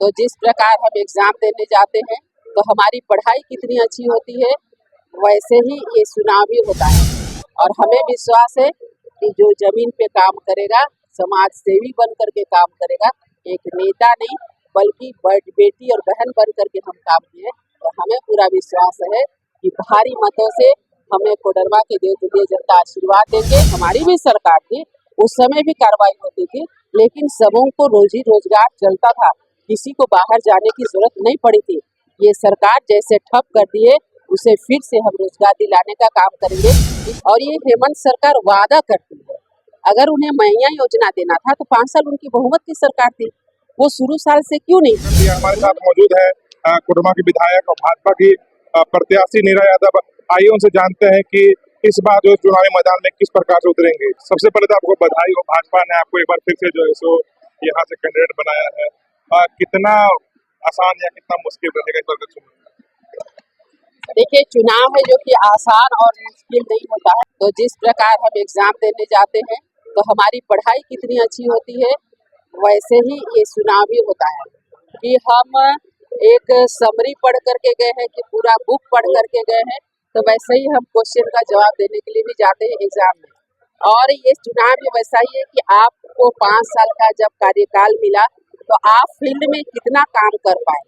तो जिस प्रकार हम एग्जाम देने जाते हैं तो हमारी पढ़ाई कितनी अच्छी होती है, वैसे ही ये चुनाव भी होता है। और हमें विश्वास है कि जो जमीन पे काम करेगा, समाज सेवी बन करके काम करेगा, एक नेता नहीं बल्कि बेटी और बहन बन करके हम काम किए। तो हमें पूरा विश्वास है कि भारी मतों से हमें कोडरमा के देवतुल्य जनता आशीर्वाद देंगे। हमारी भी सरकार थी, उस समय भी कार्रवाई होती थी, लेकिन सबों को रोजी रोजगार चलता था, किसी को बाहर जाने की जरूरत नहीं पड़ी थी। ये सरकार जैसे ठप कर दिए, उसे फिर से हम रोजगार दिलाने का काम करेंगे। और ये हेमंत सरकार वादा करती है, अगर उन्हें महिला योजना देना था तो 5 साल उनकी बहुमत की सरकार थी, वो शुरू साल से क्यों नहीं थी? हमारे साथ मौजूद है कोडरमा की विधायक और भाजपा की प्रत्याशी नीरा यादव। आइए उनसे जानते हैं कि इस बार जो चुनावी मैदान में किस प्रकार से उतरेंगे। सबसे पहले तो आपको बधाई हो, भाजपा ने आपको एक बार फिर से जो है सो यहाँ से कैंडिडेट बनाया है। कितना आसान या कितना मुश्किल रहेगा इस बार का चुनाव? देखिए, चुनाव है जो कि आसान और मुश्किल नहीं होता है। तो जिस प्रकार हम एग्जाम देने जाते हैं तो हमारी पढ़ाई कितनी अच्छी होती है, वैसे ही ये चुनाव भी होता है। कि हम एक समरी पढ़ करके गए हैं कि पूरा बुक पढ़ करके गए हैं, तो वैसे ही हम क्वेश्चन का जवाब देने के लिए भी जाते हैं एग्जाम में। और ये चुनाव भी वैसा ही है कि आपको 5 साल का जब कार्यकाल मिला तो आप फील्ड में कितना काम कर पाए।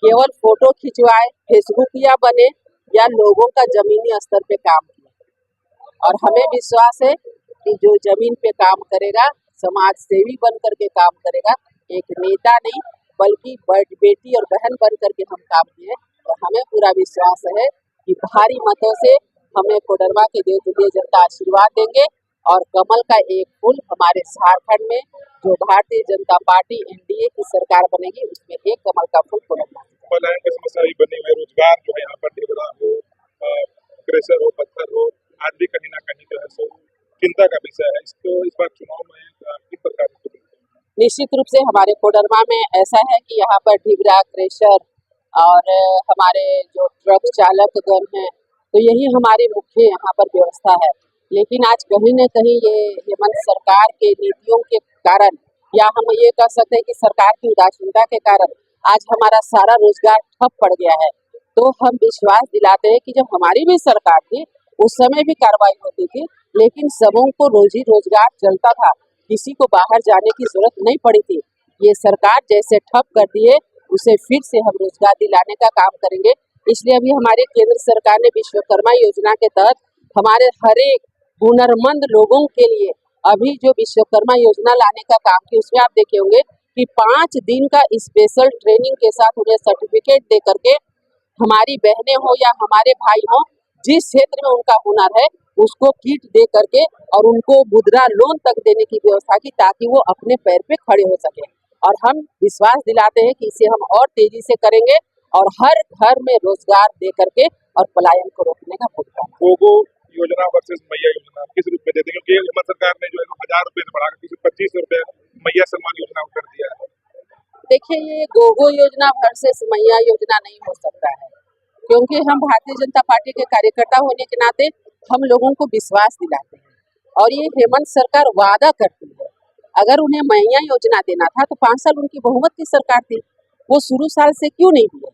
केवल फोटो खिंचवाए, फेसबुकिया बने या लोगों का जमीनी स्तर पे काम किया। और हमें विश्वास है कि जो जमीन पे काम करेगा, समाज सेवी बन करके काम करेगा, एक नेता नहीं बल्कि बेटी और बहन बन करके हम काम किए। तो हमें पूरा विश्वास है कि भारी मतों से हमें कोडरमा के देवतुल्य जनता आशीर्वाद देंगे। और कमल का एक फूल हमारे झारखंड में जो भारतीय जनता पार्टी एनडीए की सरकार बनेगी, उसमें एक कमल का फूल कोडरमा। पलायन की समस्या भी बनी हुई है, रोजगार जो है यहाँ पर ढिबरा हो, क्रेशर हो, पत्थर हो, आज भी कहीं ना कहीं जो है सो चिंता का विषय है। इसको इस बार चुनाव में किस प्रकार से? निश्चित रूप से हमारे कोडरमा में ऐसा है कि यहाँ पर ढिबरा, क्रेशर और हमारे जो ट्रक चालक गण हैं, तो यही हमारी मुख्य यहाँ पर व्यवस्था है। लेकिन आज कहीं न कहीं ये हेमंत सरकार के नीतियों के कारण, या हम ये कह सकते हैं कि सरकार की उदासीनता के कारण आज हमारा सारा रोजगार ठप पड़ गया है। तो हम विश्वास दिलाते हैं कि जब हमारी भी सरकार थी, उस समय भी कार्रवाई होती थी, लेकिन सबों को रोजी रोजगार चलता था, किसी को बाहर जाने की जरूरत नहीं पड़ी थी। ये सरकार जैसे ठप कर दिए, उसे फिर से हम रोजगार दिलाने का काम करेंगे। इसलिए अभी हमारे केंद्र सरकार ने विश्वकर्मा योजना के तहत हमारे हर एक हुनरमंद लोगों के लिए अभी जो विश्वकर्मा योजना लाने का काम किया, उसमें आप देखे होंगे कि 5 दिन का स्पेशल ट्रेनिंग के साथ उन्हें सर्टिफिकेट दे करके हमारी बहनें हो या हमारे भाई हो, जिस क्षेत्र में उनका हुनर है उसको किट दे करके और उनको मुद्रा लोन तक देने की व्यवस्था की, ताकि वो अपने पैर पे खड़े हो सके। और हम विश्वास दिलाते हैं कि इसे हम और तेजी से करेंगे और हर घर में रोजगार दे करके और पलायन को रोकने का भूमिका। गोगो योजना वर्सेस मैया योजना किस रूप में देते हैं? क्योंकि हिमाचल सरकार ने जो है 1000 रुपए से बढ़ाकर 2500 मैया सम्मान योजना कर दिया है। देखिए, ये गोगो योजना वर्सेस मैया योजना नहीं हो सकता है, क्योंकि हम भारतीय जनता पार्टी के कार्यकर्ता होने के नाते हम लोगों को विश्वास दिलाते हैं। और ये हेमंत सरकार वादा करती है, अगर उन्हें महिला योजना देना था तो 5 साल उनकी बहुमत की सरकार थी, वो शुरू साल से क्यों नहीं दिए?